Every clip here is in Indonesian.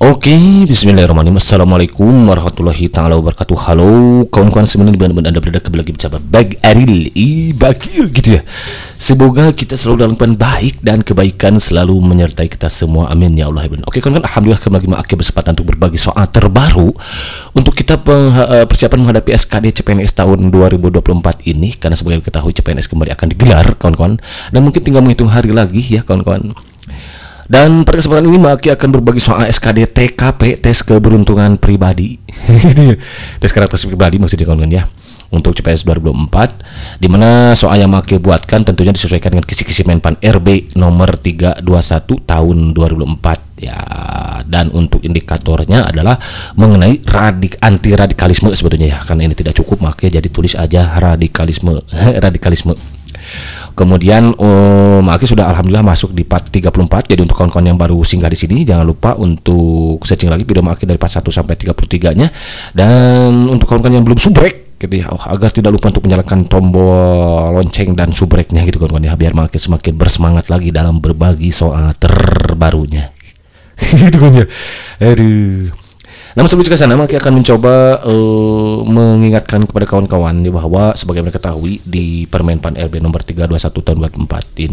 Oke, bismillahirrahmanirrahim. Assalamualaikum warahmatullahi ta'ala wabarakatuh. Halo kawan-kawan semuanya, dimana Anda berada, kembali lagi bersama Bag Aril Bakil gitu ya. Semoga kita selalu dalam keadaan baik dan kebaikan selalu menyertai kita semua, amin ya Allah. Oke kawan-kawan, alhamdulillah kembali lagi berkesempatan untuk berbagi soal terbaru untuk kita persiapan menghadapi SKD CPNS tahun 2024 ini. Karena sebagai kita ketahui CPNS kembali akan digelar kawan-kawan, dan mungkin tinggal menghitung hari lagi ya kawan-kawan. Dan pada kesempatan ini Maki akan berbagi soal SKD TKP, tes keberuntungan pribadi. Tes karakteristik pribadi maksudnya kawan-kawan ya, untuk CPNS 2024, dimana soal yang Maki buatkan tentunya disesuaikan dengan kisi-kisi Menpan RB nomor 321 tahun 2024 ya. Dan untuk indikatornya adalah mengenai anti radikalisme sebetulnya ya, karena ini tidak cukup Maki jadi tulis aja radikalisme. radikalisme. Kemudian Maki sudah alhamdulillah masuk di part 34. Jadi untuk kawan-kawan yang baru singgah di sini, jangan lupa untuk searching lagi video Maki dari part 1 sampai 33-nya. Dan untuk kawan-kawan yang belum subrek gitu ya, agar tidak lupa untuk menyalakan tombol lonceng dan subreknya gitu kawan-kawan ya, biar Maki semakin bersemangat lagi dalam berbagi soal terbarunya. Gitu kan ya. Aduh. Namun sebelum ke sana, Maki akan mencoba mengingatkan kepada kawan-kawan bahwa sebagaimana ketahui di Permenpan RB nomor 321 tahun 2024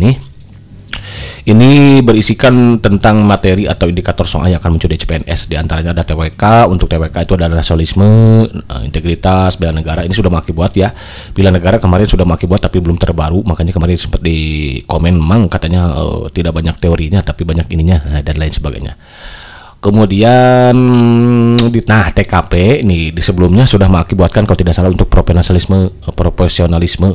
ini berisikan tentang materi atau indikator soal yang akan muncul di CPNS. Di antaranya ada TWK. Untuk TWK itu ada nasionalisme, integritas, bela negara. Ini sudah Maki buat ya. Bela negara kemarin sudah Maki buat tapi belum terbaru, makanya kemarin sempat di komen memang katanya tidak banyak teorinya tapi banyak ininya dan lain sebagainya. Kemudian TKP nih di sebelumnya sudah Maki buatkan kalau tidak salah untuk profesionalisme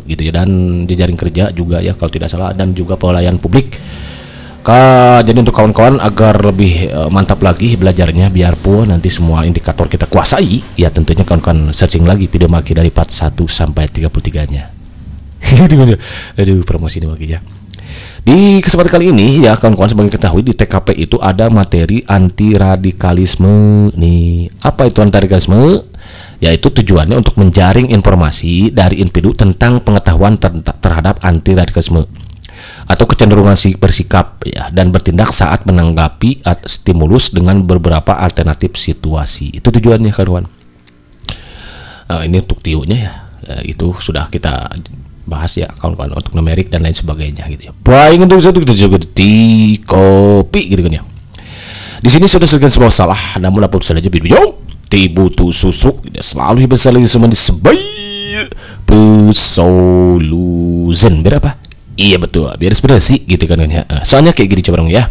gitu ya, dan jejaring kerja juga ya kalau tidak salah, dan juga pelayanan publik. Jadi untuk kawan-kawan agar lebih mantap lagi belajarnya, biarpun nanti semua indikator kita kuasai ya, tentunya kawan-kawan searching lagi video Maki dari part 1 sampai 33-nya. Aduh, promosi ini Maki ya. Di kesempatan kali ini ya kawan-kawan, sebagai ketahui di TKP itu ada materi anti radikalisme nih. Apa itu anti radikalisme? Yaitu tujuannya untuk menjaring informasi dari individu tentang pengetahuan terhadap anti radikalisme atau kecenderungan bersikap ya, dan bertindak saat menanggapi stimulus dengan beberapa alternatif situasi. Itu tujuannya kawan-kawan. Nah, ini untuk TIU-nya ya, itu sudah kita bahas ya kawan-kawan, untuk numerik dan lain sebagainya gitu ya. Baik, untuk satu kita juga di kopi gitu kan ya. Di sini sudah sekian sebuah salah, namun apa saja video butuh susu tidak selalu besar lagi semua disebut pesoluzen berapa? Iya betul, biar bersih gitu kan ya. Soalnya kayak gini coba dong ya.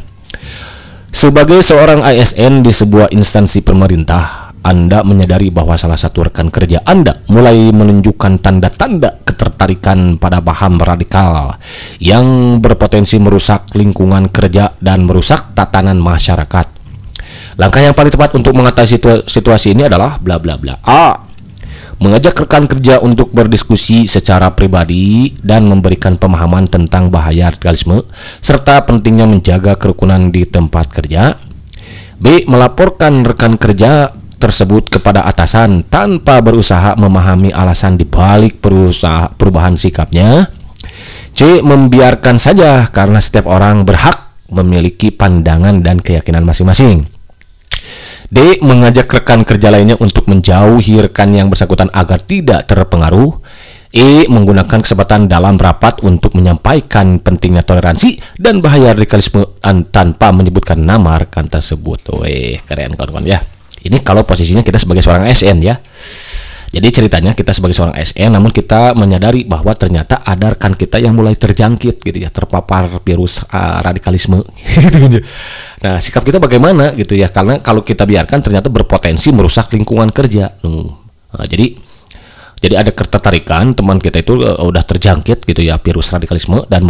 Sebagai seorang ASN di sebuah instansi pemerintah, Anda menyadari bahwa salah satu rekan kerja Anda mulai menunjukkan tanda-tanda ketertarikan pada paham radikal yang berpotensi merusak lingkungan kerja dan merusak tatanan masyarakat. Langkah yang paling tepat untuk mengatasi situasi ini adalah bla bla bla. A. Mengajak rekan kerja untuk berdiskusi secara pribadi dan memberikan pemahaman tentang bahaya radikalisme serta pentingnya menjaga kerukunan di tempat kerja. B. Melaporkan rekan kerja tersebut kepada atasan tanpa berusaha memahami alasan dibalik perubahan sikapnya. C. Membiarkan saja karena setiap orang berhak memiliki pandangan dan keyakinan masing-masing. D. Mengajak rekan kerja lainnya untuk menjauhi rekan yang bersangkutan agar tidak terpengaruh. E. Menggunakan kesempatan dalam rapat untuk menyampaikan pentingnya toleransi dan bahaya radikalisme tanpa menyebutkan nama rekan tersebut. Weh, keren kawan-kawan ya. Ini kalau posisinya kita sebagai seorang ASN ya. Jadi ceritanya kita sebagai seorang ASN, namun kita menyadari bahwa ternyata ada rekan kita yang mulai terjangkit gitu ya, terpapar virus radikalisme. Nah, sikap kita bagaimana gitu ya? Karena kalau kita biarkan ternyata berpotensi merusak lingkungan kerja. Nah, jadi ada ketertarikan teman kita itu udah terjangkit gitu ya virus radikalisme dan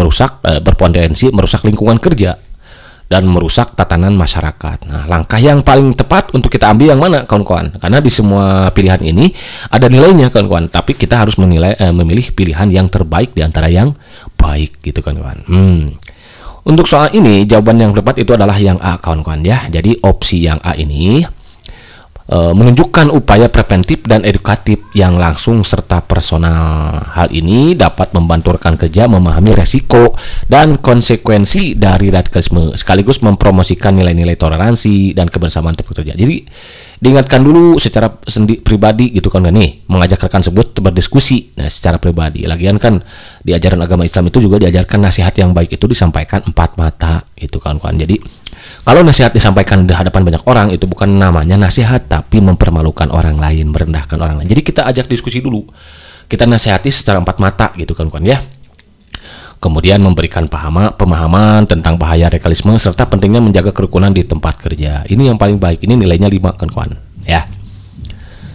berpotensi merusak lingkungan kerja dan merusak tatanan masyarakat. Nah, langkah yang paling tepat untuk kita ambil yang mana kawan-kawan? Karena di semua pilihan ini ada nilainya kawan-kawan, tapi kita harus memilih pilihan yang terbaik di antara yang baik gitu kawan-kawan. Untuk soal ini jawaban yang tepat itu adalah yang A kawan-kawan ya. Jadi opsi yang A ini menunjukkan upaya preventif dan edukatif yang langsung serta personal. Hal ini dapat membantu rekan kerja memahami resiko dan konsekuensi dari radikalisme, sekaligus mempromosikan nilai-nilai toleransi dan kebersamaan tempat kerja. Jadi diingatkan dulu secara pribadi gitu kan nih, mengajak rekan tersebut berdiskusi secara pribadi. Lagian kan di ajaran agama Islam itu juga diajarkan nasihat yang baik itu disampaikan empat mata gitu kan. Jadi kalau nasihat disampaikan di hadapan banyak orang itu bukan namanya nasihat, tapi mempermalukan orang lain, merendahkan orang lain. Jadi kita ajak diskusi dulu, kita nasihati secara empat mata gitu kan ya. Kemudian memberikan pemahaman tentang bahaya radikalisme serta pentingnya menjaga kerukunan di tempat kerja. Ini yang paling baik. Ini nilainya 5 kan ya.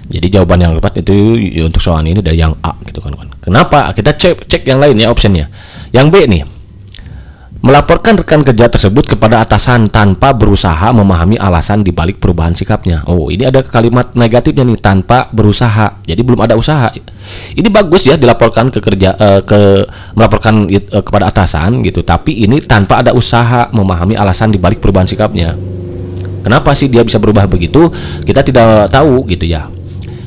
Jadi jawaban yang tepat itu untuk soal ini dari yang A gitu kan. Kenapa? Kita cek yang lain ya optionnya. Yang B nih. Melaporkan rekan kerja tersebut kepada atasan tanpa berusaha memahami alasan dibalik perubahan sikapnya. Oh, ini ada kalimat negatifnya nih, tanpa berusaha. Jadi belum ada usaha. Ini bagus ya dilaporkan melaporkan kepada atasan gitu, tapi ini tanpa ada usaha memahami alasan dibalik perubahan sikapnya. Kenapa sih dia bisa berubah begitu? Kita tidak tahu gitu ya.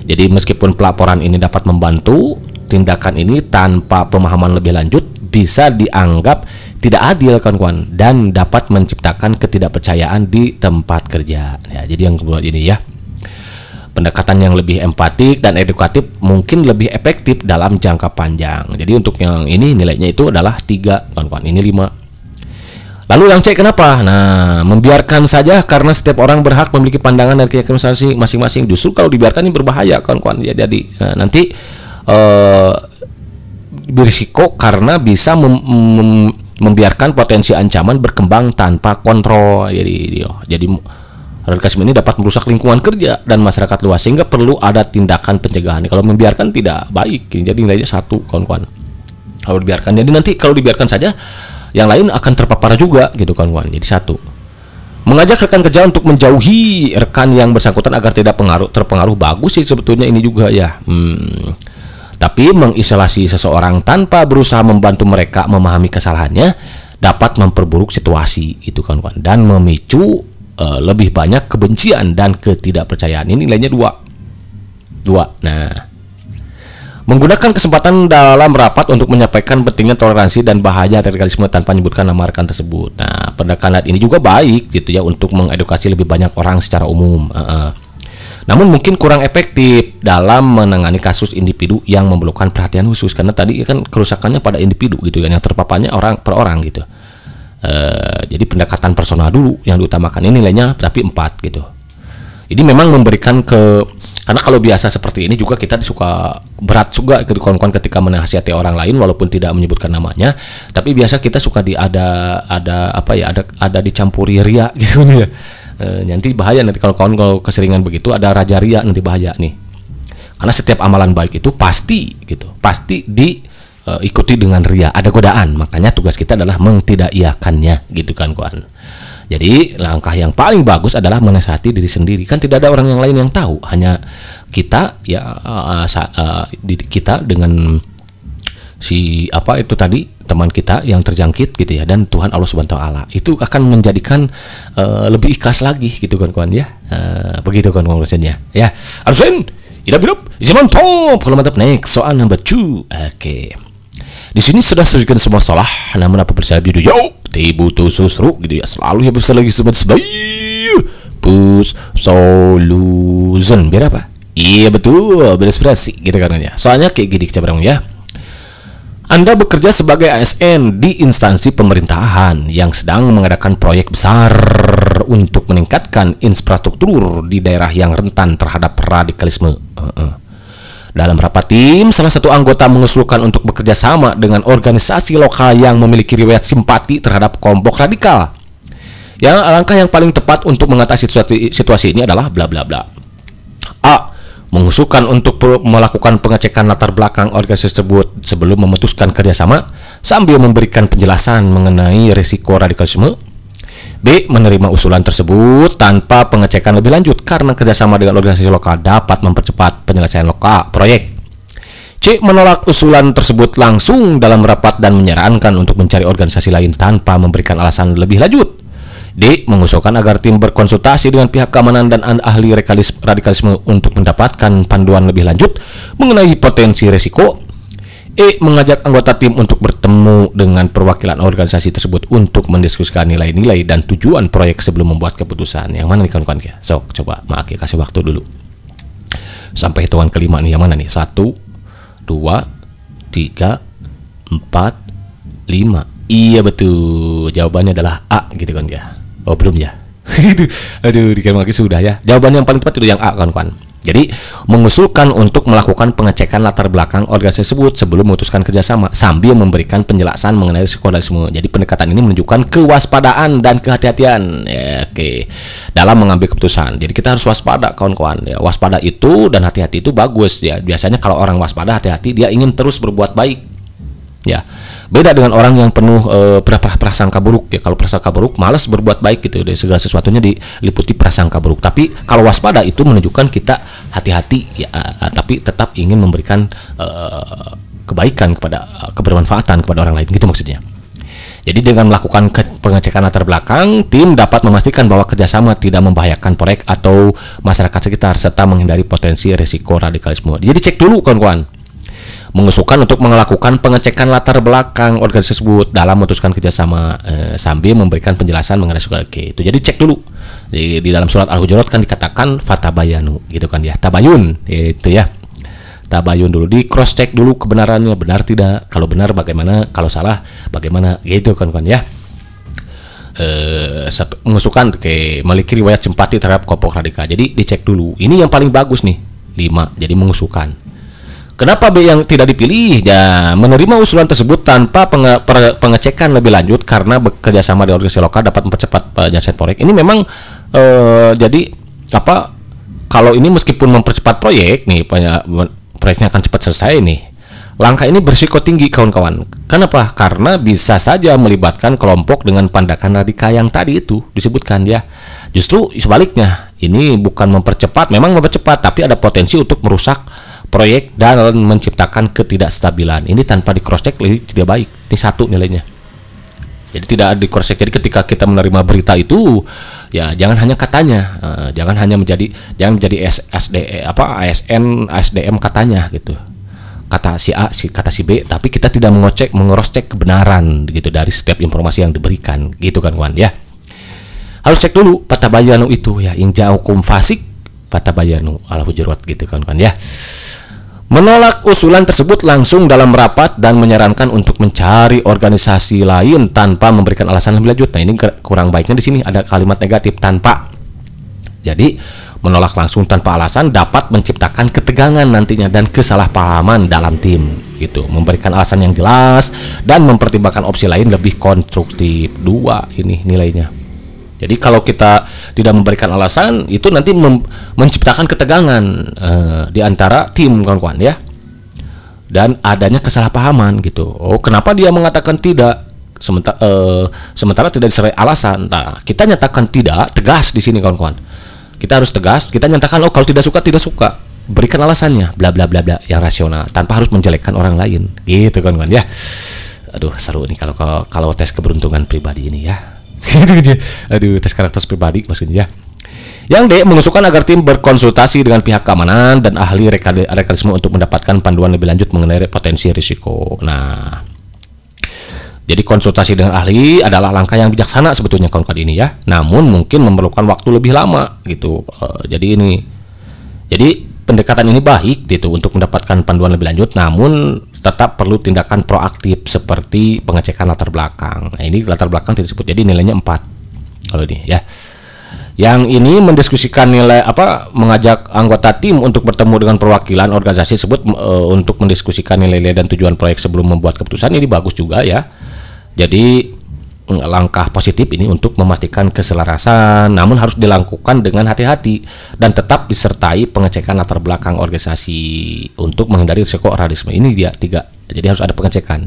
Jadi meskipun pelaporan ini dapat membantu, tindakan ini tanpa pemahaman lebih lanjut bisa dianggap tidak adil kawan-kawan dan dapat menciptakan ketidakpercayaan di tempat kerja. Ya, jadi yang kedua ini ya, pendekatan yang lebih empatik dan edukatif mungkin lebih efektif dalam jangka panjang. Jadi untuk yang ini nilainya itu adalah 3 kawan-kawan, ini 5. Lalu yang C kenapa? Nah, membiarkan saja karena setiap orang berhak memiliki pandangan dan keyakinan masing-masing. Justru kalau dibiarkan ini berbahaya kawan-kawan. Ya, jadi nanti berisiko karena bisa membiarkan potensi ancaman berkembang tanpa kontrol. Jadi radikalisme ini dapat merusak lingkungan kerja dan masyarakat luas sehingga perlu ada tindakan pencegahan. Kalau membiarkan tidak baik. Jadi nilainya 1 kawan-kawan. Kalau dibiarkan, jadi nanti kalau dibiarkan saja yang lain akan terpapar juga gitu kawan-kawan. Jadi 1. Mengajak rekan kerja untuk menjauhi rekan yang bersangkutan agar tidak terpengaruh, bagus sih sebetulnya ini juga ya. Tapi mengisolasi seseorang tanpa berusaha membantu mereka memahami kesalahannya dapat memperburuk situasi itu kawan-kawan dan memicu lebih banyak kebencian dan ketidakpercayaan. Ini nilainya 2. Nah, menggunakan kesempatan dalam rapat untuk menyampaikan pentingnya toleransi dan bahaya radikalisme tanpa menyebutkan nama rekan tersebut. Nah, pendekatan ini juga baik gitu ya untuk mengedukasi lebih banyak orang secara umum. Namun mungkin kurang efektif dalam menangani kasus individu yang memerlukan perhatian khusus, karena tadi kan kerusakannya pada individu gitu kan, yang terpaparnya orang per orang gitu. Jadi pendekatan personal dulu yang diutamakan. Ini nilainya tapi 4 gitu. Ini memang memberikan karena kalau biasa seperti ini juga kita suka berat juga kawan-kawan ketika menasihati orang lain walaupun tidak menyebutkan namanya, tapi biasa kita suka ada dicampuri ria gitu ya. Nanti bahaya nanti kalau kawan keseringan begitu, ada raja ria, nanti bahaya nih. Karena setiap amalan baik itu pasti diikuti dengan ria, ada godaan. Makanya tugas kita adalah mengtidakyakannya gitu kan kawan. Jadi langkah yang paling bagus adalah menasihati diri sendiri. Kan tidak ada orang yang lain yang tahu, hanya kita ya, kita dengan teman kita yang terjangkit gitu ya, dan Tuhan Allah Subhanahu wa taala itu akan menjadikan lebih ikhlas lagi gitu kan kawan ya. Begitu kan urusannya ya. Arsen hidup zaman top. Kalau mantap, next soal number 2. Oke. Di sini sudah selesai semua salah, namun apa percaya video tibu susru gitu ya, selalu ya besar lagi sobat push solution biar apa? Iya betul, berinspirasi gitu katanya. Soalnya kayak gini kita bareng ya. Anda bekerja sebagai ASN di instansi pemerintahan yang sedang mengadakan proyek besar untuk meningkatkan infrastruktur di daerah yang rentan terhadap radikalisme. Dalam rapat tim, salah satu anggota mengusulkan untuk bekerja sama dengan organisasi lokal yang memiliki riwayat simpati terhadap kelompok radikal. Yang langkah yang paling tepat untuk mengatasi situasi ini adalah bla bla bla. A. Mengusulkan untuk melakukan pengecekan latar belakang organisasi tersebut sebelum memutuskan kerjasama sambil memberikan penjelasan mengenai risiko radikalisme. B. Menerima usulan tersebut tanpa pengecekan lebih lanjut karena kerjasama dengan organisasi lokal dapat mempercepat penyelesaian proyek. C. Menolak usulan tersebut langsung dalam rapat dan menyarankan untuk mencari organisasi lain tanpa memberikan alasan lebih lanjut. D. Mengusulkan agar tim berkonsultasi dengan pihak keamanan dan ahli radikalisme untuk mendapatkan panduan lebih lanjut mengenai potensi resiko. E. Mengajak anggota tim untuk bertemu dengan perwakilan organisasi tersebut untuk mendiskusikan nilai-nilai dan tujuan proyek sebelum membuat keputusan. Yang mana nih kawan-kawan ya? So, coba maaf ya, kasih waktu dulu. Sampai hitungan kelima nih, yang mana nih? 1, 2, 3, 4, 5. Iya betul. Jawabannya adalah A gitu kan ya. Oh belum ya. Aduh, dikira lagi sudah ya. Jawaban yang paling tepat itu yang A kawan-kawan. Jadi mengusulkan untuk melakukan pengecekan latar belakang organisasi tersebut sebelum memutuskan kerjasama sambil memberikan penjelasan mengenai risiko radikalisme. Jadi pendekatan ini menunjukkan kewaspadaan dan kehati-hatian ya, oke, dalam mengambil keputusan. Jadi kita harus waspada kawan-kawan ya. Waspada itu dan hati-hati itu bagus ya. Biasanya kalau orang waspada hati-hati dia ingin terus berbuat baik ya. Beda dengan orang yang penuh prasangka buruk ya. Kalau prasangka buruk malas berbuat baik gitu, dari segala sesuatunya diliputi prasangka buruk. Tapi kalau waspada itu menunjukkan kita hati-hati ya, tapi tetap ingin memberikan kebaikan kepada kebermanfaatan kepada orang lain gitu maksudnya. Jadi dengan melakukan pengecekan latar belakang, tim dapat memastikan bahwa kerjasama tidak membahayakan proyek atau masyarakat sekitar serta menghindari potensi risiko radikalisme. Jadi cek dulu kawan-kawan. Mengusulkan untuk melakukan pengecekan latar belakang organisasi tersebut dalam memutuskan kerjasama sambil memberikan penjelasan mengenai soal itu. Jadi cek dulu di dalam surat Al-Hujurat kan dikatakan fatabayanu gitu kan ya, tabayun itu ya, tabayun dulu, di cross check dulu kebenarannya, benar tidak, kalau benar bagaimana, kalau salah bagaimana gitu kan ya. Mengusulkan memiliki riwayat simpati terhadap kelompok radikal. Jadi dicek dulu. Ini yang paling bagus nih 5. Jadi mengusulkan. Kenapa B yang tidak dipilih? Ya, menerima usulan tersebut tanpa pengecekan lebih lanjut karena bekerjasama dengan organisasi lokal dapat mempercepat penyelesaian proyek. Ini memang jadi apa? Kalau ini meskipun mempercepat proyek nih, proyeknya akan cepat selesai nih. Langkah ini berisiko tinggi kawan-kawan. Kenapa? Karena bisa saja melibatkan kelompok dengan pandangan radikal yang tadi itu disebutkan ya. Justru sebaliknya, ini bukan mempercepat, memang mempercepat, tapi ada potensi untuk merusak proyek dan menciptakan ketidakstabilan. Ini tanpa di cross check tidak baik. Ini 1 nilainya. Jadi tidak di cross check. Jadi ketika kita menerima berita itu ya jangan hanya katanya, jangan menjadi ASN ASDM katanya gitu. Kata si A, kata si B, tapi kita tidak mengecek kebenaran gitu dari setiap informasi yang diberikan gitu kan kawan ya. Harus cek dulu fatabayanu itu ya, in ja'akum fasik fatabayanu Al-Hujurat gitu kan ya. Menolak usulan tersebut langsung dalam rapat dan menyarankan untuk mencari organisasi lain tanpa memberikan alasan lebih lanjut. Nah, ini kurang baiknya di sini ada kalimat negatif tanpa. Jadi, menolak langsung tanpa alasan dapat menciptakan ketegangan nantinya dan kesalahpahaman dalam tim gitu. Memberikan alasan yang jelas dan mempertimbangkan opsi lain lebih konstruktif. 2 ini nilainya. Jadi kalau kita tidak memberikan alasan, itu nanti menciptakan ketegangan di antara tim kawan-kawan ya, dan adanya kesalahpahaman gitu. Oh, kenapa dia mengatakan tidak sementara tidak disertai alasan? Nah, kita nyatakan tidak, tegas di sini kawan-kawan. Kita harus tegas, kita nyatakan oh kalau tidak suka, berikan alasannya, bla bla bla bla yang rasional tanpa harus menjelekkan orang lain. Gitu kawan-kawan ya. Aduh, seru nih kalau tes keberuntungan pribadi ini ya. Aduh, tes karakter pribadi maksudnya. Yang D, mengusulkan agar tim berkonsultasi dengan pihak keamanan dan ahli radikalisme untuk mendapatkan panduan lebih lanjut mengenai potensi risiko. Nah, jadi konsultasi dengan ahli adalah langkah yang bijaksana sebetulnya kawan-kawan ini ya. Namun mungkin memerlukan waktu lebih lama gitu. Jadi pendekatan ini baik gitu untuk mendapatkan panduan lebih lanjut, namun tetap perlu tindakan proaktif seperti pengecekan latar belakang. Nah, ini latar belakang tidak disebut, jadi nilainya 4 kalau ini ya. Yang ini mendiskusikan mengajak anggota tim untuk bertemu dengan perwakilan organisasi tersebut untuk mendiskusikan nilai-nilai dan tujuan proyek sebelum membuat keputusan. Ini bagus juga ya. Jadi langkah positif ini untuk memastikan keselarasan, namun harus dilakukan dengan hati-hati dan tetap disertai pengecekan latar belakang organisasi untuk menghindari risiko radikalisme. Ini dia 3. Jadi harus ada pengecekan.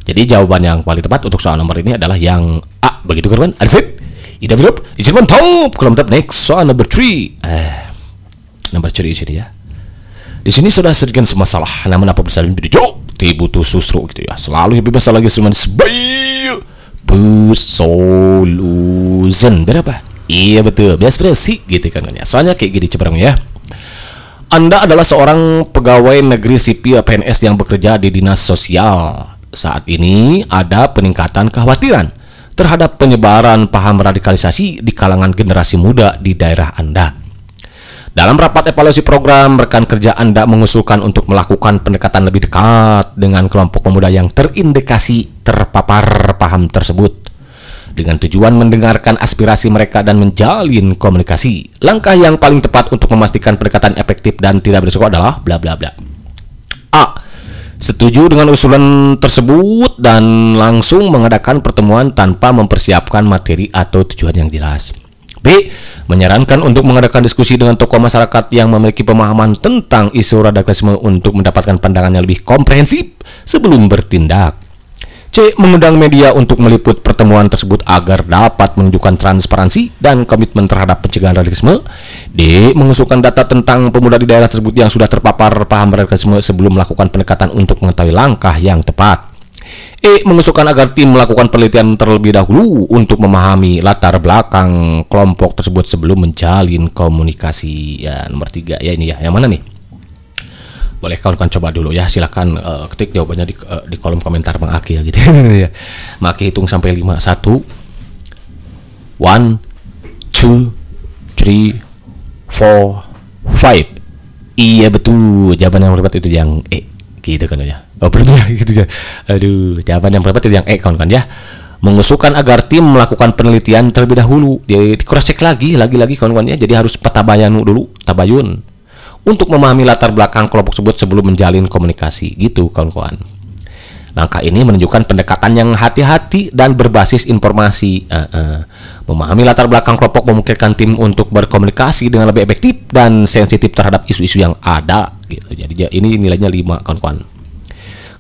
Jadi jawaban yang paling tepat untuk soal nomor ini adalah yang A. Begitu kan? Asik. Ida bilup, izin mantap. Kalau mantap, next soal number 3. Number 3 di sini ya. Di sini sudah sedikit masalah. Namun apa bersalah video? Butuh susru gitu ya. Selalu bebas lagi semuanya sebaik Solution berapa? Iya betul, bias bersih gitu kan ya. Soalnya kayak gini cebrang ya. Anda adalah seorang pegawai negeri sipil PNS yang bekerja di dinas sosial. Saat ini ada peningkatan kekhawatiran terhadap penyebaran paham radikalisasi di kalangan generasi muda di daerah Anda. Dalam rapat evaluasi program, rekan kerja Anda mengusulkan untuk melakukan pendekatan lebih dekat dengan kelompok pemuda yang terindikasi terpapar paham tersebut, dengan tujuan mendengarkan aspirasi mereka dan menjalin komunikasi. Langkah yang paling tepat untuk memastikan pendekatan efektif dan tidak berisiko adalah bla bla bla. A. Setuju dengan usulan tersebut dan langsung mengadakan pertemuan tanpa mempersiapkan materi atau tujuan yang jelas. B. Menyarankan untuk mengadakan diskusi dengan tokoh masyarakat yang memiliki pemahaman tentang isu radikalisme untuk mendapatkan pandangan yang lebih komprehensif sebelum bertindak. C. Mengundang media untuk meliput pertemuan tersebut agar dapat menunjukkan transparansi dan komitmen terhadap pencegahan radikalisme. D. Mengusulkan data tentang pemuda di daerah tersebut yang sudah terpapar paham radikalisme sebelum melakukan pendekatan untuk mengetahui langkah yang tepat. E. Mengusulkan agar tim melakukan penelitian terlebih dahulu untuk memahami latar belakang kelompok tersebut sebelum menjalin komunikasi. Ya, nomor 3 ya ini ya. Yang mana nih? Boleh kawan-kawan coba dulu ya, silakan ketik jawabannya di kolom komentar Bang Aki ya gitu ya. Maki hitung sampai 5. 1 1 2 3 4 5. Iya betul, jawaban yang tepat itu yang E gitu kan ya. Oh betul ya gitu ya. Aduh, jawaban yang tepat itu yang E kawan-kawan ya. Mengusulkan agar tim melakukan penelitian terlebih dahulu. Jadi cross check lagi kawan-kawan ya. Jadi harus petabayanu dulu, tabayun, untuk memahami latar belakang kelompok tersebut sebelum menjalin komunikasi gitu kawan-kawan. Langkah ini menunjukkan pendekatan yang hati-hati dan berbasis informasi. Memahami latar belakang kelompok memungkinkan tim untuk berkomunikasi dengan lebih efektif dan sensitif terhadap isu-isu yang ada gitu. Jadi ini nilainya 5 kawan-kawan.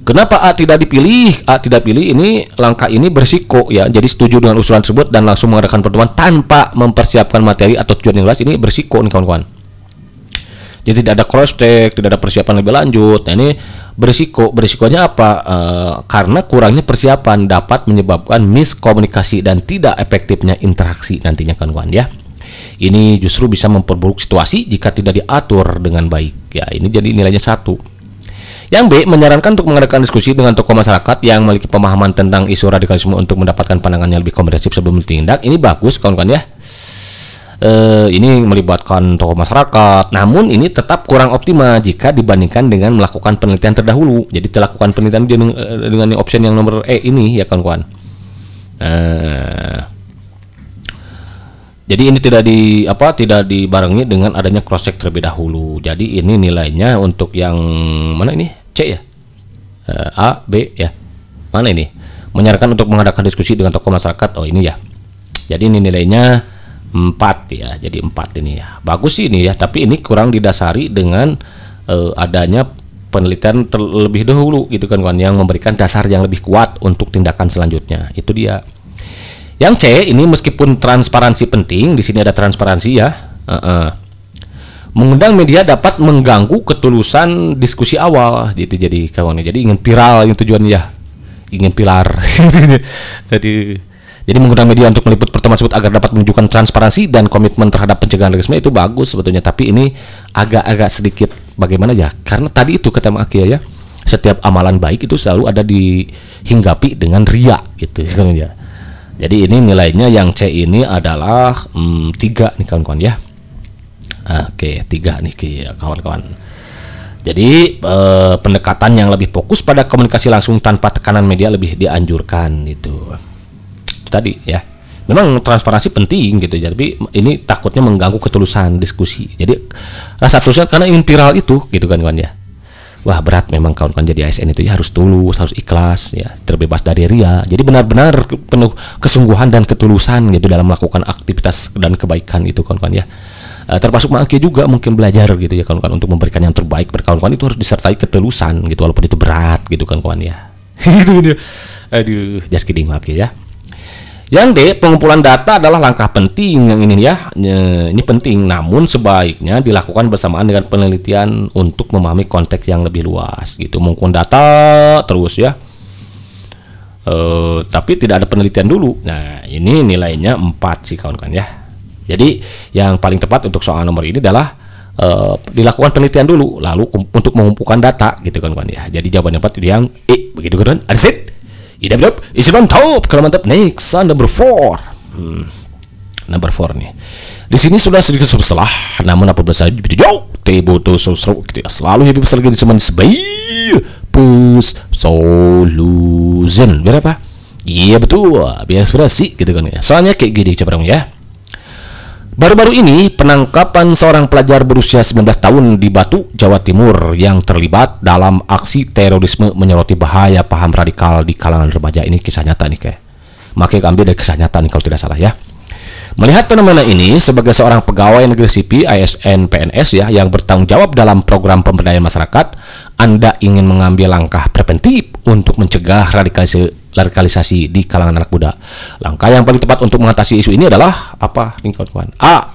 Kenapa A tidak dipilih? A tidak pilih ini, langkah ini berisiko ya. Jadi setuju dengan usulan tersebut dan langsung mengadakan pertemuan tanpa mempersiapkan materi atau tujuan yang jelas, ini berisiko nih kawan-kawan. Jadi tidak ada cross check, tidak ada persiapan lebih lanjut. Nah, ini berisiko. Berisikonya apa? Karena kurangnya persiapan dapat menyebabkan miskomunikasi dan tidak efektifnya interaksi nantinya kawan-kawan ya. Ini justru bisa memperburuk situasi jika tidak diatur dengan baik. Ya, ini jadi nilainya 1. Yang B, menyarankan untuk mengadakan diskusi dengan tokoh masyarakat yang memiliki pemahaman tentang isu radikalisme untuk mendapatkan pandangan yang lebih komprehensif sebelum bertindak. Ini bagus kawan-kawan ya. Ini melibatkan tokoh masyarakat, namun ini tetap kurang optimal jika dibandingkan dengan melakukan penelitian terdahulu. Jadi lakukan penelitian dengan option yang nomor E ini ya kawan-kawan. Jadi ini tidak dibarengi dengan adanya cross check terlebih dahulu. Jadi ini nilainya untuk yang mana ini? C ya. A, B ya. Mana ini? Menyarankan untuk mengadakan diskusi dengan tokoh masyarakat. Oh ini ya. Jadi ini nilainya 4 ya. Jadi 4 ini ya. Bagus sih ini ya, tapi ini kurang didasari dengan adanya penelitian terlebih dahulu gitu kan kawan, yang memberikan dasar yang lebih kuat untuk tindakan selanjutnya. Itu dia. Yang C ini meskipun transparansi penting, di sini ada transparansi ya. Mengundang media dapat mengganggu ketulusan diskusi awal. Gitu jadi kawan. Jadi ingin viral yang tujuannya ya. Ingin pilar. Jadi menggunakan media untuk meliput pertemuan tersebut agar dapat menunjukkan transparansi dan komitmen terhadap pencegahan radikalisme itu bagus sebetulnya. Tapi ini agak sedikit bagaimana ya? Karena tadi itu kata Mak Akia ya, setiap amalan baik itu selalu ada dihinggapi dengan ria gitu kan ya. Jadi ini nilainya yang C ini adalah 3 nih kawan-kawan ya. Oke, 3 nih kawan-kawan. Jadi pendekatan yang lebih fokus pada komunikasi langsung tanpa tekanan media lebih dianjurkan itu tadi ya. Memang transparansi penting gitu, tapi ini takutnya mengganggu ketulusan diskusi. Jadi rasa tulusnya karena ingin viral itu gitu kan kawan ya. Wah berat memang kawan-kawan jadi ASN itu ya, harus tulus, harus ikhlas ya, terbebas dari ria. Jadi benar-benar penuh kesungguhan dan ketulusan gitu dalam melakukan aktivitas dan kebaikan itu kawan-kawan ya. Termasuk Maki juga mungkin belajar gitu ya kawan-kawan untuk memberikan yang terbaik berkawan-kawan itu harus disertai ketulusan gitu, walaupun itu berat gitu kan kawan ya. Aduh, just kidding Maki ya. Yang D, pengumpulan data adalah langkah penting yang ini ya. Ini penting, namun sebaiknya dilakukan bersamaan dengan penelitian untuk memahami konteks yang lebih luas gitu. Mengumpulkan data terus ya. tapi tidak ada penelitian dulu. Nah, ini nilainya 4 sih kawan-kawan ya. Jadi yang paling tepat untuk soal nomor ini adalah dilakukan penelitian dulu, lalu untuk mengumpulkan data gitu kawan-kawan ya. Jadi jawaban yang tepat itu yang E, begitu kan? Arzit. Ida belum, isi mantap. Kalau mantap, next on number 4. Number 4 nih. Di sini sudah sedikit salah, namun apabila saja jauh teboto sosro gitu ya. Selalu hidup lagi di semen sebaik pus solution. Biar apa? Iya betul, biar inspirasi gitu kan ya. Soalnya kayak gini coba dong ya. Baru-baru ini penangkapan seorang pelajar berusia 19 tahun di Batu, Jawa Timur yang terlibat dalam aksi terorisme menyoroti bahaya paham radikal di kalangan remaja. Ini kisah nyata nih kayak. Makanya ambil dari kisah nyata nih kalau tidak salah ya. Melihat fenomena ini sebagai seorang pegawai negeri sipil ASN PNS ya yang bertanggung jawab dalam program pemberdayaan masyarakat, Anda ingin mengambil langkah preventif untuk mencegah radikalisasi di kalangan anak muda. Langkah yang paling tepat untuk mengatasi isu ini adalah apa nih kawan-kawan? A.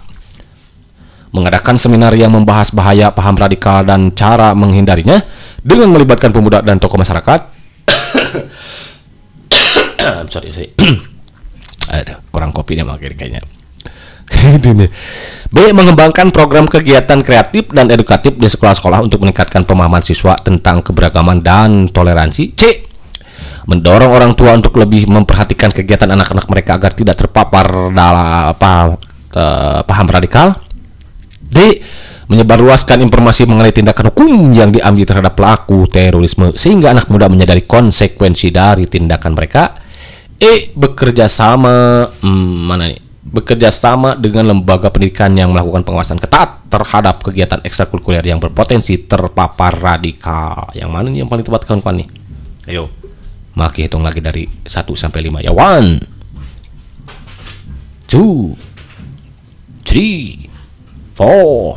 Mengadakan seminar yang membahas bahaya paham radikal dan cara menghindarinya dengan melibatkan pemuda dan tokoh masyarakat. sorry. Aduh, kurang kopinya makanya kayaknya. B. Mengembangkan program kegiatan kreatif dan edukatif di sekolah-sekolah untuk meningkatkan pemahaman siswa tentang keberagaman dan toleransi. C. Mendorong orang tua untuk lebih memperhatikan kegiatan anak-anak mereka agar tidak terpapar dalam paham radikal. D. Menyebarluaskan informasi mengenai tindakan hukum yang diambil terhadap pelaku terorisme sehingga anak muda menyadari konsekuensi dari tindakan mereka. E. Bekerja sama dengan lembaga pendidikan yang melakukan pengawasan ketat terhadap kegiatan ekstrakurikuler yang berpotensi terpapar radikal. Yang mana nih yang paling tepat kawan-kawan nih? Ayo, maki hitung lagi dari 1 sampai 5 ya. 1, 2, 3, 4.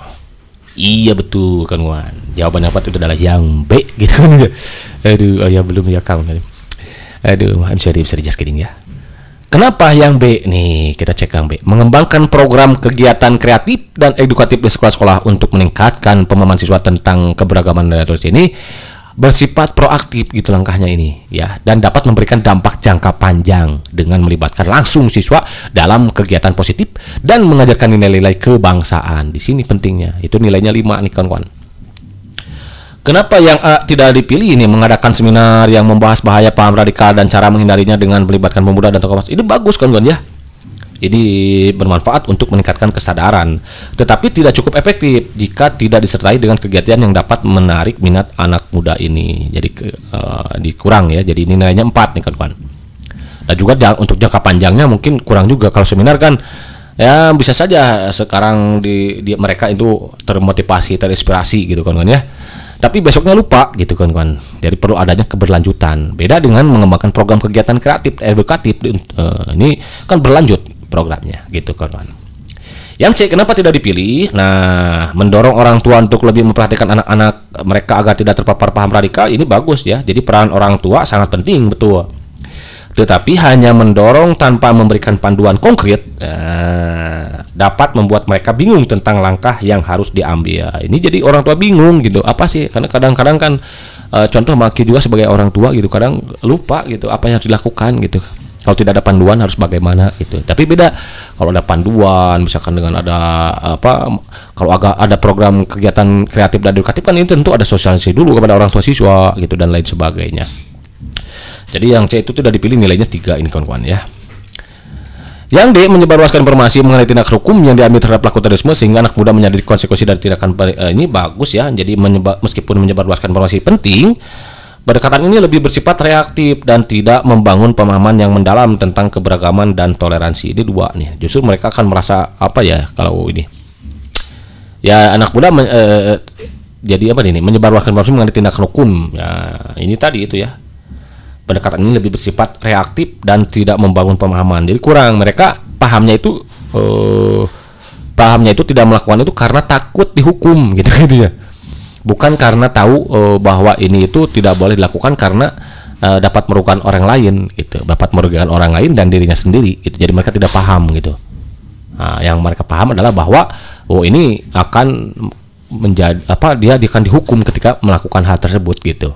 Iya betul kawan-kawan. Jawaban yang tepat itu adalah yang B gitu kan. Aduh, ya belum ya kawan. Aduh, I'm sorry, bisa just kidding ya. Kenapa yang B nih? Kita cek yang B. Mengembangkan program kegiatan kreatif dan edukatif di sekolah-sekolah untuk meningkatkan pemahaman siswa tentang keberagaman dan toleransi ini bersifat proaktif gitu langkahnya ini ya, dan dapat memberikan dampak jangka panjang dengan melibatkan langsung siswa dalam kegiatan positif dan mengajarkan nilai-nilai kebangsaan. Di sini pentingnya. Itu nilainya 5 nih kawan-kawan. Kenapa yang A tidak dipilih ini? Mengadakan seminar yang membahas bahaya paham radikal dan cara menghindarinya dengan melibatkan pemuda dan tokoh masyarakat. Ini bagus kawan-kawan ya. Ini bermanfaat untuk meningkatkan kesadaran, tetapi tidak cukup efektif jika tidak disertai dengan kegiatan yang dapat menarik minat anak muda ini. Jadi dikurang ya. Jadi ini nilainya 4 nih kawan-kawan. Dan juga untuk jangka panjangnya mungkin kurang juga. Kalau seminar kan ya bisa saja sekarang mereka itu termotivasi, terinspirasi gitu kawan-kawan ya. Tapi besoknya lupa gitu kan. Jadi perlu adanya keberlanjutan. Beda dengan mengembangkan program kegiatan kreatif edukatif, ini kan berlanjut programnya gitu kan. Yang C, kenapa tidak dipilih? Nah, mendorong orang tua untuk lebih memperhatikan anak-anak mereka agar tidak terpapar paham radikal, ini bagus ya. Jadi peran orang tua sangat penting, betul. Tetapi hanya mendorong tanpa memberikan panduan konkret dapat membuat mereka bingung tentang langkah yang harus diambil. Ini jadi orang tua bingung gitu. Apa sih? Karena kadang-kadang kan contoh Maki juga sebagai orang tua gitu, kadang lupa gitu apa yang harus dilakukan gitu. Kalau tidak ada panduan harus bagaimana gitu. Tapi beda kalau ada panduan, misalkan dengan ada kalau ada program kegiatan kreatif dan edukatif kan ini tentu ada sosialisasi dulu kepada orang tua siswa gitu dan lain sebagainya. Jadi yang C itu tidak dipilih, nilainya 3 ini kawan-kawan ya. Yang D, menyebarluaskan informasi mengenai tindak hukum yang diambil terhadap pelaku terorisme sehingga anak muda menyadari konsekuensi dari tindakan ini bagus ya. Jadi meskipun menyebarluaskan informasi penting, pendekatan ini lebih bersifat reaktif dan tidak membangun pemahaman yang mendalam tentang keberagaman dan toleransi. Ini 2 nih. Justru mereka akan merasa apa ya kalau ini. Ya anak muda jadi apa nih? Menyebarluaskan informasi mengenai tindakan hukum. Ya ini tadi itu ya. Pendekatan ini lebih bersifat reaktif dan tidak membangun pemahaman. Jadi kurang, mereka pahamnya itu tidak melakukan itu karena takut dihukum gitu ya. Bukan karena tahu bahwa ini itu tidak boleh dilakukan karena dapat merugikan orang lain gitu, dapat merugikan orang lain dan dirinya sendiri gitu. Jadi mereka tidak paham gitu. Nah, yang mereka paham adalah bahwa ini akan menjadi dia akan dihukum ketika melakukan hal tersebut gitu.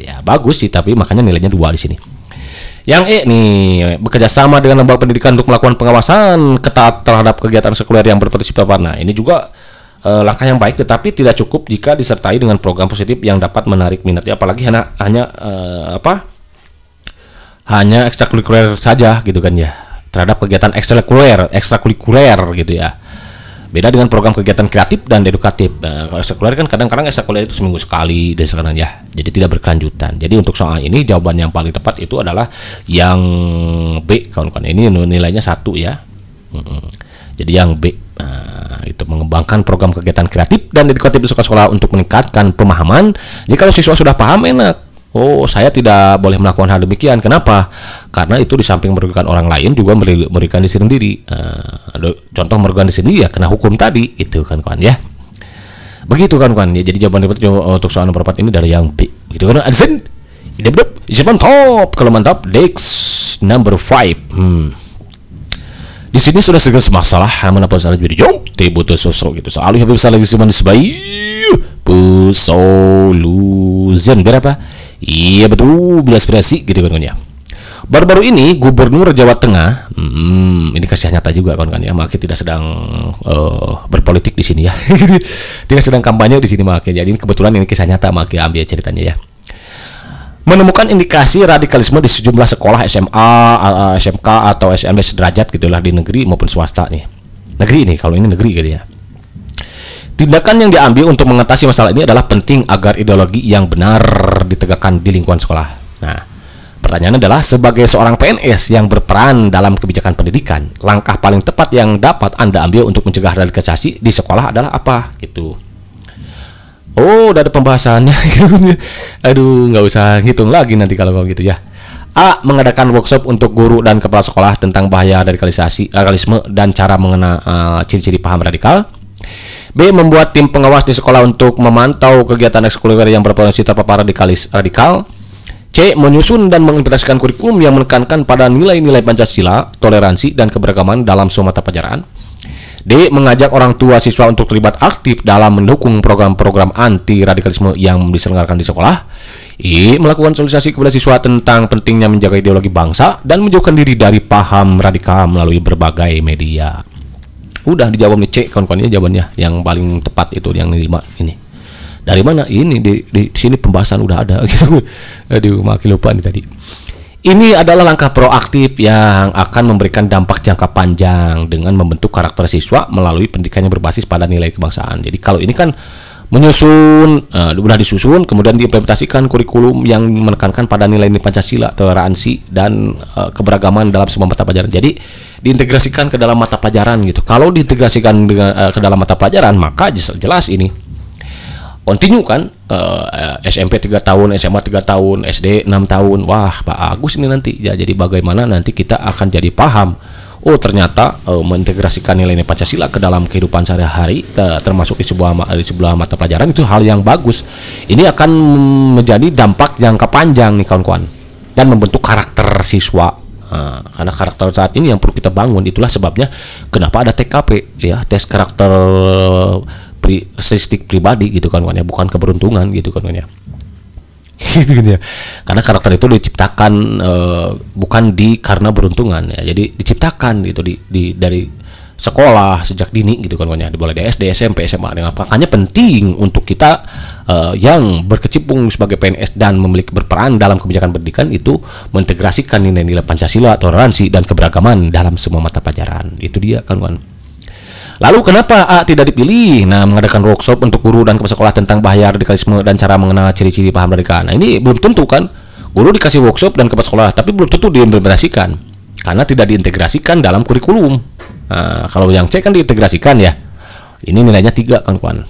Ya bagus sih, tapi makanya nilainya 2 di sini. Yang E nih, bekerja sama dengan lembaga pendidikan untuk melakukan pengawasan ketat terhadap kegiatan sekuler yang berprinsip terpadu. Nah, ini juga langkah yang baik, tetapi tidak cukup jika disertai dengan program positif yang dapat menarik minatnya, apalagi hanya ekstrakurikuler saja gitu kan ya, terhadap kegiatan ekstrakurikuler gitu ya. Beda dengan program kegiatan kreatif dan edukatif. Nah, kalau ekstrakurikuler kan kadang-kadang ekstrakurikuler itu seminggu sekali dan sekarang ya, jadi tidak berkelanjutan. Jadi untuk soal ini jawaban yang paling tepat itu adalah yang B, kawan-kawan. Ini nilainya 1 ya. Jadi yang B, itu mengembangkan program kegiatan kreatif dan edukatif di sekolah untuk meningkatkan pemahaman. Jadi kalau siswa sudah paham, enak. Oh, saya tidak boleh melakukan hal demikian. Kenapa? Karena itu di samping merugikan orang lain juga merugikan diri sendiri. Contoh merugikan diri sendiri ya kena hukum tadi, itu kan kawan ya. Begitu kan kawan ya. Jadi jawaban untuk soal nomor 4 ini dari yang B. Gitu kan. Adsen. Ide betul. Mantap. Kalau mantap, next number 5. Di sini sudah segala masalah mana pun salah jadi jauh butuh sosro gitu. Soalnya habis lagi cuman sebaik solution berapa? Iya betul, berinspirasi gitu kan ya. Baru-baru ini Gubernur Jawa Tengah, ini kasih nyata juga kan ya, Maki tidak sedang berpolitik di sini ya, tidak sedang kampanye di sini Maki. Jadi kebetulan ini kisah nyata Maki ambil ceritanya ya. Menemukan indikasi radikalisme di sejumlah sekolah SMA, SMK atau SMP sederajat gitulah di negeri maupun swasta nih. Negeri ini, kalau ini negeri gitu ya. Tindakan yang diambil untuk mengatasi masalah ini adalah penting agar ideologi yang benar ditegakkan di lingkungan sekolah. Nah, pertanyaan adalah sebagai seorang PNS yang berperan dalam kebijakan pendidikan, langkah paling tepat yang dapat Anda ambil untuk mencegah radikalisasi di sekolah adalah apa? Gitu. Oh, udah ada pembahasannya. Aduh, nggak usah hitung lagi nanti kalau gitu ya. A. Mengadakan workshop untuk guru dan kepala sekolah tentang bahaya radikalisme dan cara mengenal ciri-ciri paham radikal. B. Membuat tim pengawas di sekolah untuk memantau kegiatan ekskulikuler yang berpotensi terpapar radikal. C. Menyusun dan mengimplementasikan kurikulum yang menekankan pada nilai-nilai Pancasila, toleransi, dan keberagaman dalam semua mata pelajaran. D. Mengajak orang tua siswa untuk terlibat aktif dalam mendukung program-program anti radikalisme yang diselenggarakan di sekolah. E. Melakukan sosialisasi kepada siswa tentang pentingnya menjaga ideologi bangsa dan menjauhkan diri dari paham radikal melalui berbagai media. Udah dijawab nih C, kawan-kawannya jawabannya yang paling tepat itu yang 5 ini. Dari mana? Ini di sini pembahasan udah ada gitu. Aduh, makin lupa nih tadi. Ini adalah langkah proaktif yang akan memberikan dampak jangka panjang dengan membentuk karakter siswa melalui pendidikan yang berbasis pada nilai kebangsaan. Jadi kalau ini kan menyusun, udah disusun, kemudian diimplementasikan kurikulum yang menekankan pada nilai-nilai Pancasila, toleransi, dan keberagaman dalam semua mata pelajaran. Jadi diintegrasikan ke dalam mata pelajaran gitu. Kalau diintegrasikan ke dalam mata pelajaran, maka jelas ini continue kan, SMP 3 tahun, SMA 3 tahun, SD 6 tahun. Wah, Pak Agus ini nanti ya, jadi bagaimana nanti kita akan jadi paham. Oh, ternyata mengintegrasikan nilai-nilai Pancasila ke dalam kehidupan sehari-hari, termasuk di sebuah mata pelajaran, itu hal yang bagus. Ini akan menjadi dampak jangka panjang nih kawan-kawan, dan membentuk karakter siswa. Karena karakter saat ini yang perlu kita bangun. Itulah sebabnya kenapa ada TKP ya, tes karakter statistik pribadi gitu kan ya, bukan keberuntungan gitu kan ya. Gitu ya. Karena karakter itu diciptakan bukan karena beruntungan ya. Jadi diciptakan gitu dari sekolah sejak dini gitu kan ya. Dimulai dari SD, SMP, SMA. Dengan makanya penting untuk kita yang berkecimpung sebagai PNS dan memiliki berperan dalam kebijakan pendidikan itu mengintegrasikan nilai-nilai Pancasila, toleransi, dan keberagaman dalam semua mata pelajaran. Itu dia kan. Lalu kenapa A tidak dipilih? Nah, mengadakan workshop untuk guru dan kepala sekolah tentang bahaya radikalisme dan cara mengenal ciri-ciri paham radikal. Nah, ini belum tentu kan. Guru dikasih workshop dan kepala sekolah, tapi belum tentu diimplementasikan karena tidak diintegrasikan dalam kurikulum. Nah, kalau yang C kan diintegrasikan ya. Ini nilainya 3 kan, kawan.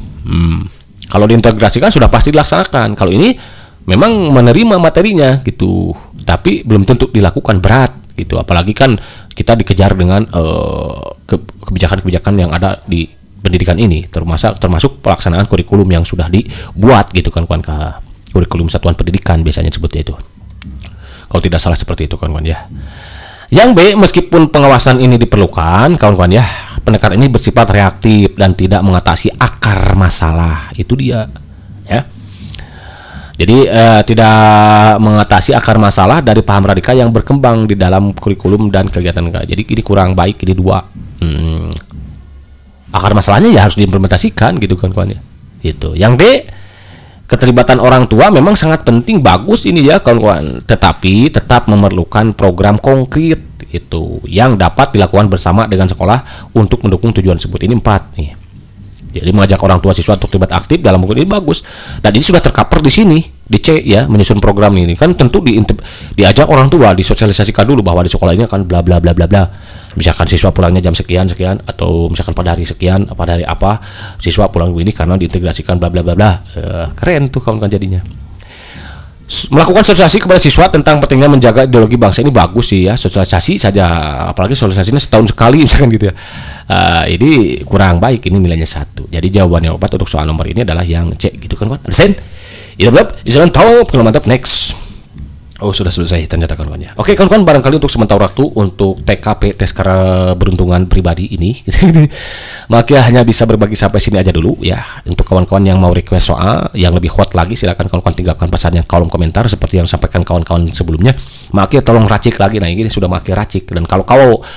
Kalau diintegrasikan sudah pasti dilaksanakan. Kalau ini memang menerima materinya gitu, tapi belum tentu dilakukan, berat gitu. Apalagi kan kita dikejar dengan kebijakan-kebijakan yang ada di pendidikan ini, termasuk pelaksanaan kurikulum yang sudah dibuat gitu kan kawan, kurikulum satuan pendidikan biasanya sebutnya itu, kalau tidak salah seperti itu kawan ya. Yang B, meskipun pengawasan ini diperlukan kawan-kawan ya, pendekatan ini bersifat reaktif dan tidak mengatasi akar masalah. Itu dia ya. Jadi tidak mengatasi akar masalah dari paham radikal yang berkembang di dalam kurikulum dan kegiatan. Jadi ini kurang baik, ini dua. Akar masalahnya ya harus diimplementasikan gitu kan kawan ya. Itu. Yang D, keterlibatan orang tua memang sangat penting, bagus ini ya kawan-kawan. Tetapi tetap memerlukan program konkret itu yang dapat dilakukan bersama dengan sekolah untuk mendukung tujuan tersebut. Ini 4 nih. Jadi mengajak orang tua siswa untuk terlibat aktif dalam program ini bagus. Dan ini sudah tercover di sini di C ya, menyusun program ini kan tentu diajak orang tua, disosialisasikan dulu bahwa di sekolah ini akan bla bla bla bla bla. Misalkan siswa pulangnya jam sekian atau misalkan pada hari sekian, pada hari apa siswa pulang ini karena diintegrasikan bla bla bla bla. Keren tuh kawan-kawan jadinya. Melakukan sosialisasi kepada siswa tentang pentingnya menjaga ideologi bangsa ini bagus sih ya, sosialisasi saja, apalagi sosialisasinya setahun sekali misalkan gitu ya. Ini kurang baik, ini nilainya 1. Jadi jawabannya obat untuk soal nomor ini adalah yang C gitu kan kawan. Understand? Itu belum? Jangan tahu kalau mantap. Next. Oh sudah selesai ternyata kawan-kawan ya. Oke kawan-kawan, barangkali untuk sementara waktu untuk TKP tes keberuntungan pribadi ini maka hanya bisa berbagi sampai sini aja dulu ya. Untuk kawan-kawan yang mau request soal yang lebih hot lagi, silakan kawan-kawan tinggalkan pesannya kolom komentar seperti yang sampaikan kawan-kawan sebelumnya. Maka tolong racik lagi. Nah ini sudah makin racik, dan kalau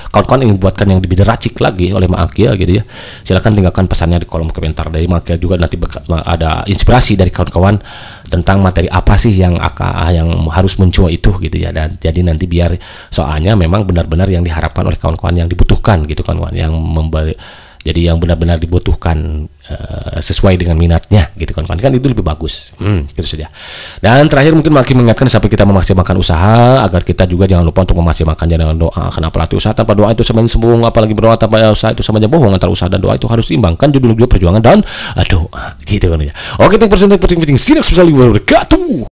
kawan-kawan ingin buatkan yang lebih racik lagi oleh Maki ya gitu ya, silakan tinggalkan pesannya di kolom komentar. Dari Maki juga nanti ada inspirasi dari kawan-kawan tentang materi apa sih yang harus muncul itu gitu ya. Dan jadi nanti biar soalnya memang benar-benar yang diharapkan oleh kawan-kawan, yang dibutuhkan gitu kawan-kawan, yang memberi, jadi yang benar-benar dibutuhkan sesuai dengan minatnya gitu kan itu lebih bagus. Gitu saja. Dan terakhir mungkin makin mengingatkan sampai kita memaksimalkan usaha, agar kita juga jangan lupa untuk memaksimalkan dengan doa. Kenapa latih usaha tanpa doa itu sama sembung, apalagi berdoa tanpa usaha itu sama aja bohong. Antara usaha dan doa itu harus seimbangkan, judul perjuangan dan doa gitu kan ya. Oke, thank you for watching. See you next time.